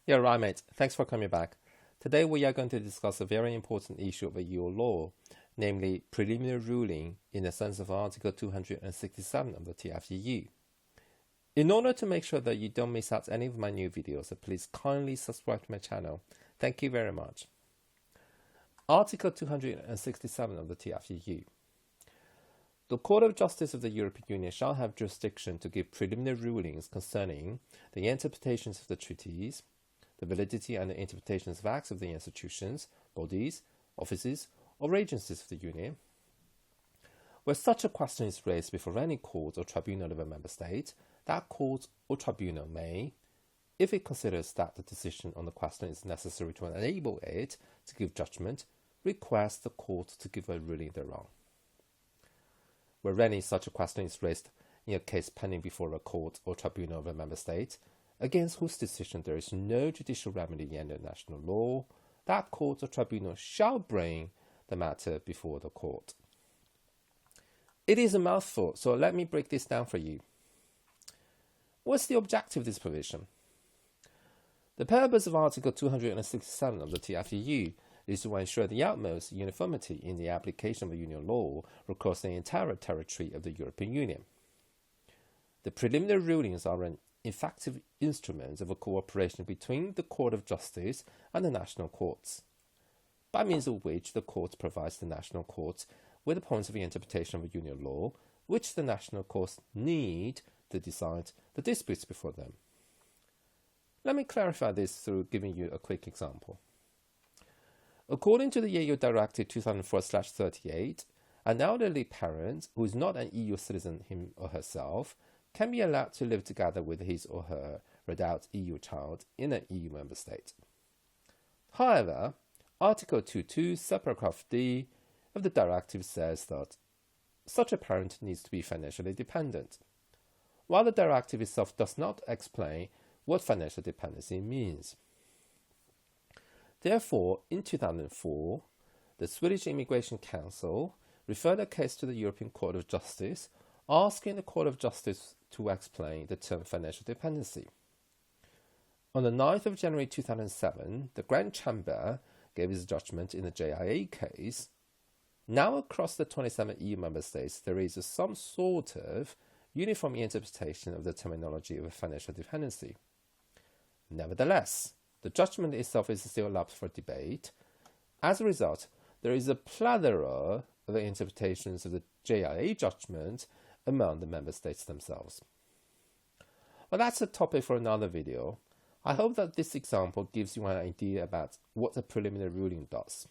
Yeah, right, mate. Thanks for coming back. Today we are going to discuss a very important issue of EU law, namely preliminary ruling in the sense of Article 267 of the TFEU. In order to make sure that you don't miss out any of my new videos, please kindly subscribe to my channel. Thank you very much. Article 267 of the TFEU. The Court of Justice of the European Union shall have jurisdiction to give preliminary rulings concerning the interpretations of the treaties, the validity and the interpretations of acts of the institutions, bodies, offices, or agencies of the Union. Where such a question is raised before any court or tribunal of a member state, that court or tribunal may, if it considers that the decision on the question is necessary to enable it to give judgment, request the court to give a ruling thereon. Where any such a question is raised in a case pending before a court or tribunal of a member state, against whose decision there is no judicial remedy under national law, that court or tribunal shall bring the matter before the court. It is a mouthful, so let me break this down for you. What's the objective of this provision? The purpose of Article 267 of the TFEU is to ensure the utmost uniformity in the application of union law across the entire territory of the European Union. The preliminary rulings are an effective instrument of a cooperation between the Court of Justice and the national courts, by means of which the court provides the national courts with the points of interpretation of union law which the national courts need to decide the disputes before them. Let me clarify this through giving you a quick example. According to the EU Directive 2004/38, an elderly parent who is not an EU citizen him or herself can be allowed to live together with his or her adult EU child in an EU member state. However, Article 22, subparagraph D of the directive says that such a parent needs to be financially dependent, while the directive itself does not explain what financial dependency means. Therefore, in 2004, the Swedish Immigration Council referred a case to the European Court of Justice, asking the Court of Justice to explain the term financial dependency. On the 9th of January 2007, the Grand Chamber gave its judgment in the JIA case. Now across the 27 EU member states, there is some sort of uniform interpretation of the terminology of financial dependency. Nevertheless, the judgment itself is still up for debate. As a result, there is a plethora of interpretations of the JIA judgment among the member states themselves. Well, that's a topic for another video. I hope that this example gives you an idea about what a preliminary ruling does.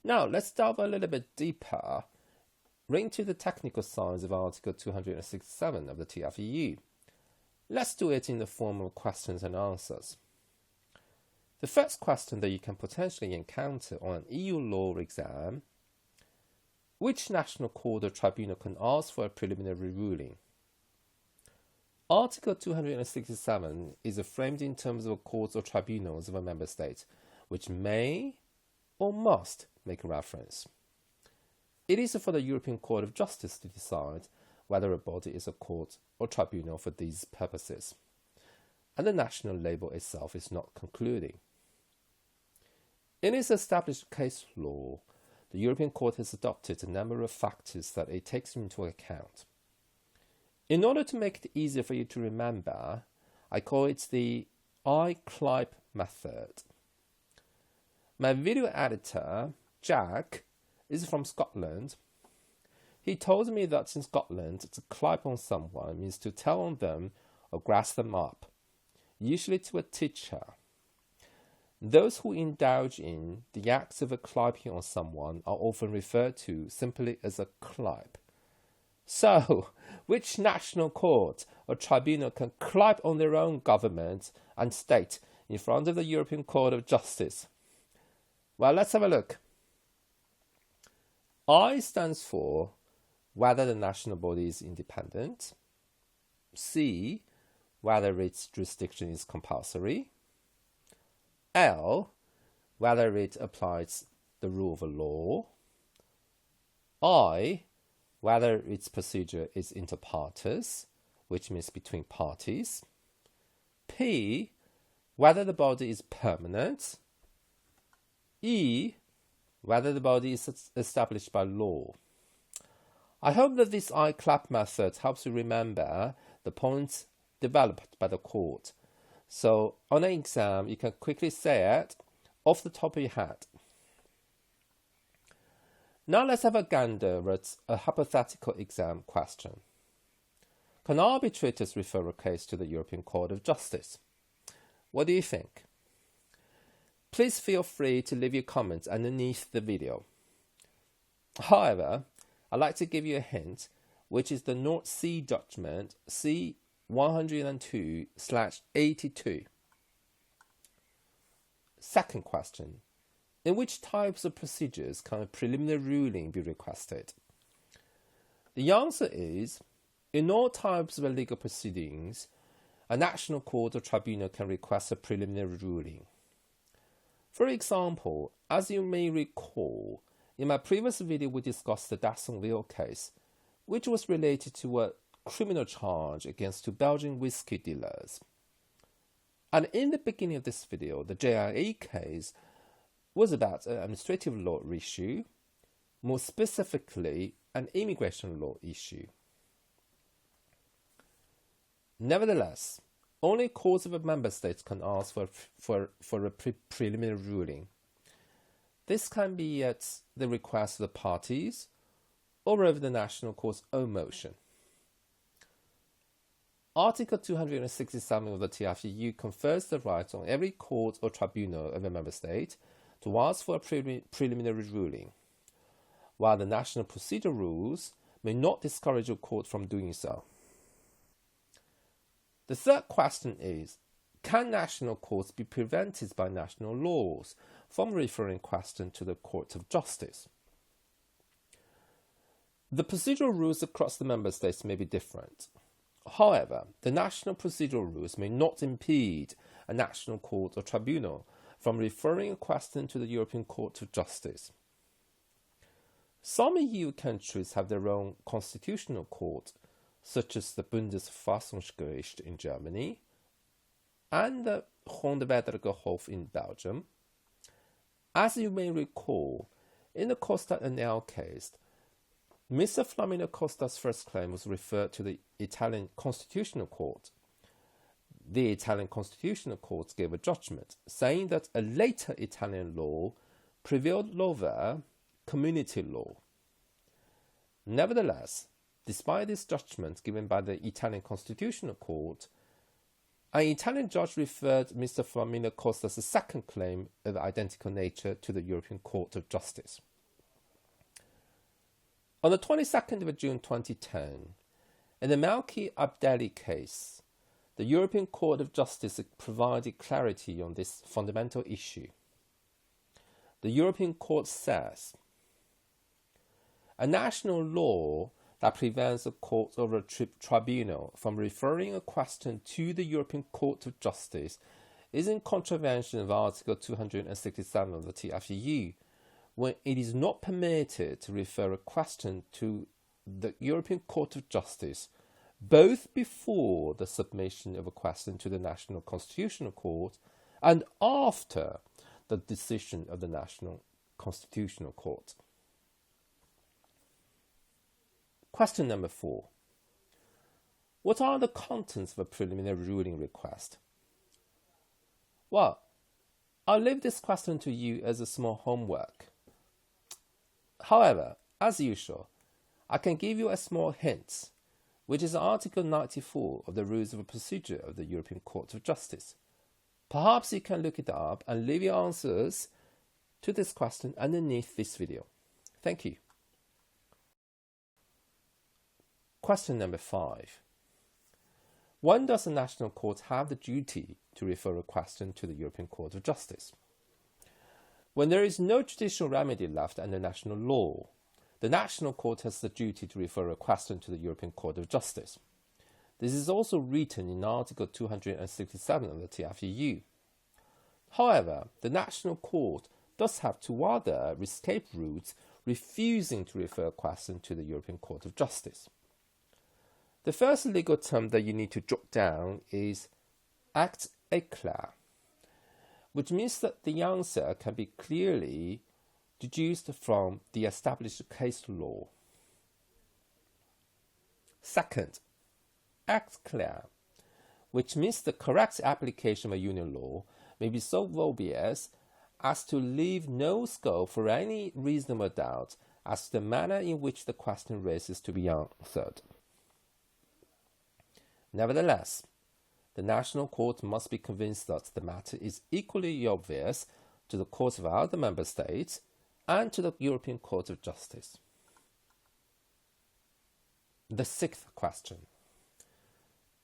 Now, let's delve a little bit deeper into the technical sides of Article 267 of the TFEU. Let's do it in the form of questions and answers. The first question that you can potentially encounter on an EU law exam: which national court or tribunal can ask for a preliminary ruling? Article 267 is framed in terms of courts or tribunals of a member state, which may or must make reference. It is for the European Court of Justice to decide whether a body is a court or tribunal for these purposes, and the national label itself is not concluding. In its established case law, the European Court has adopted a number of factors that it takes into account. In order to make it easier for you to remember, I call it the I-CLIPE method. My video editor, Jack, is from Scotland. He told me that in Scotland, to clipe on someone means to tell on them or grass them up, usually to a teacher. Those who indulge in the acts of cliping on someone are often referred to simply as a clipe. So, which national court or tribunal can clipe on their own government and state in front of the European Court of Justice? Well, let's have a look. I stands for whether the national body is independent. C, whether its jurisdiction is compulsory. L, whether it applies the rule of law. I, whether its procedure is inter partes, which means between parties. P, whether the body is permanent. E, whether the body is established by law. I hope that this I-clap method helps you remember the points developed by the court. So on an exam, you can quickly say it off the top of your head. Now let's have a gander at a hypothetical exam question. Can arbitrators refer a case to the European Court of Justice? What do you think? Please feel free to leave your comments underneath the video. However, I'd like to give you a hint, which is the North Sea judgment C-102/82. Second question. In which types of procedures can a preliminary ruling be requested? The answer is, in all types of legal proceedings, a national court or tribunal can request a preliminary ruling. For example, as you may recall, in my previous video we discussed the Dassonville case, which was related to a criminal charge against 2 Belgian whiskey dealers. And in the beginning of this video, the JIA case was about an administrative law issue, more specifically an immigration law issue. Nevertheless, only courts of a member state can ask for a preliminary ruling. This can be at the request of the parties or over the national court's own motion. Article 267 of the TFEU confers the right on every court or tribunal of a member state to ask for a preliminary ruling, while the national procedure rules may not discourage a court from doing so. The third question is, can national courts be prevented by national laws from referring questions to the Court of Justice? The procedural rules across the member states may be different. However, the national procedural rules may not impede a national court or tribunal from referring a question to the European Court of Justice. Some EU countries have their own constitutional court, such as Bundesverfassungsgericht in Germany and the Grondwettelijke in Belgium. As you may recall, in the Costa and L case, Mr. Flamino Costa's first claim was referred to the Italian Constitutional Court. The Italian Constitutional Court gave a judgment saying that a later Italian law prevailed over community law. Nevertheless, despite this judgment given by the Italian Constitutional Court, an Italian judge referred Mr. Flamino Costa's second claim of identical nature to the European Court of Justice. On the 22nd of June 2010, in the Malki Abdelli case, the European Court of Justice provided clarity on this fundamental issue. The European Court says, a national law that prevents a court or a tribunal from referring a question to the European Court of Justice is in contravention of Article 267 of the TFEU, when it is not permitted to refer a question to the European Court of Justice both before the submission of a question to the National Constitutional Court and after the decision of the National Constitutional Court. Question number 4. What are the contents of a preliminary ruling request? Well, I'll leave this question to you as a small homework. However, as usual, I can give you a small hint, which is Article 94 of the Rules of Procedure of the European Court of Justice. Perhaps you can look it up and leave your answers to this question underneath this video. Thank you. Question number 5. When does a national court have the duty to refer a question to the European Court of Justice? When there is no judicial remedy left under national law, the national court has the duty to refer a question to the European Court of Justice. This is also written in Article 267 of the TFEU. However, the national court does have 2 other escape routes refusing to refer a question to the European Court of Justice. The first legal term that you need to jot down is acte éclair. which means that the answer can be clearly deduced from the established case law. Second, act clear, which means the correct application of a union law may be so obvious as to leave no scope for any reasonable doubt as to the manner in which the question raises to be answered. Nevertheless, the national court must be convinced that the matter is equally obvious to the courts of other member states and to the European Court of Justice. The sixth question.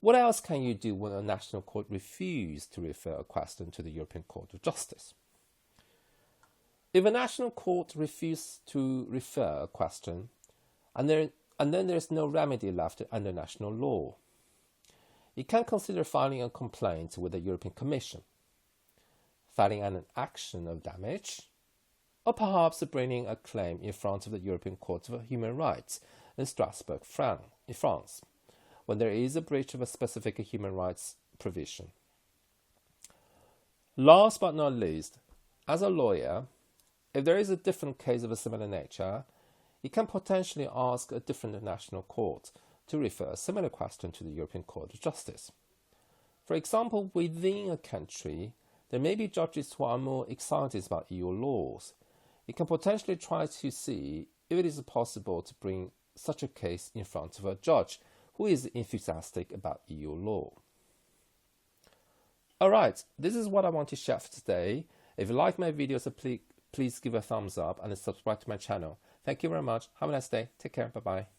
What else can you do when a national court refuses to refer a question to the European Court of Justice? If a national court refuses to refer a question, and then there is no remedy left under national law, it can consider filing a complaint with the European Commission, filing an action of damage, or perhaps bringing a claim in front of the European Court of Human Rights in Strasbourg, France, when there is a breach of a specific human rights provision. Last but not least, as a lawyer, if there is a different case of a similar nature, you can potentially ask a different national court to refer a similar question to the European Court of Justice. For example, within a country, there may be judges who are more excited about EU laws. You can potentially try to see if it is possible to bring such a case in front of a judge who is enthusiastic about EU law. Alright, this is what I want to share for today. If you like my videos, please give a thumbs up and subscribe to my channel. Thank you very much. Have a nice day. Take care. Bye-bye.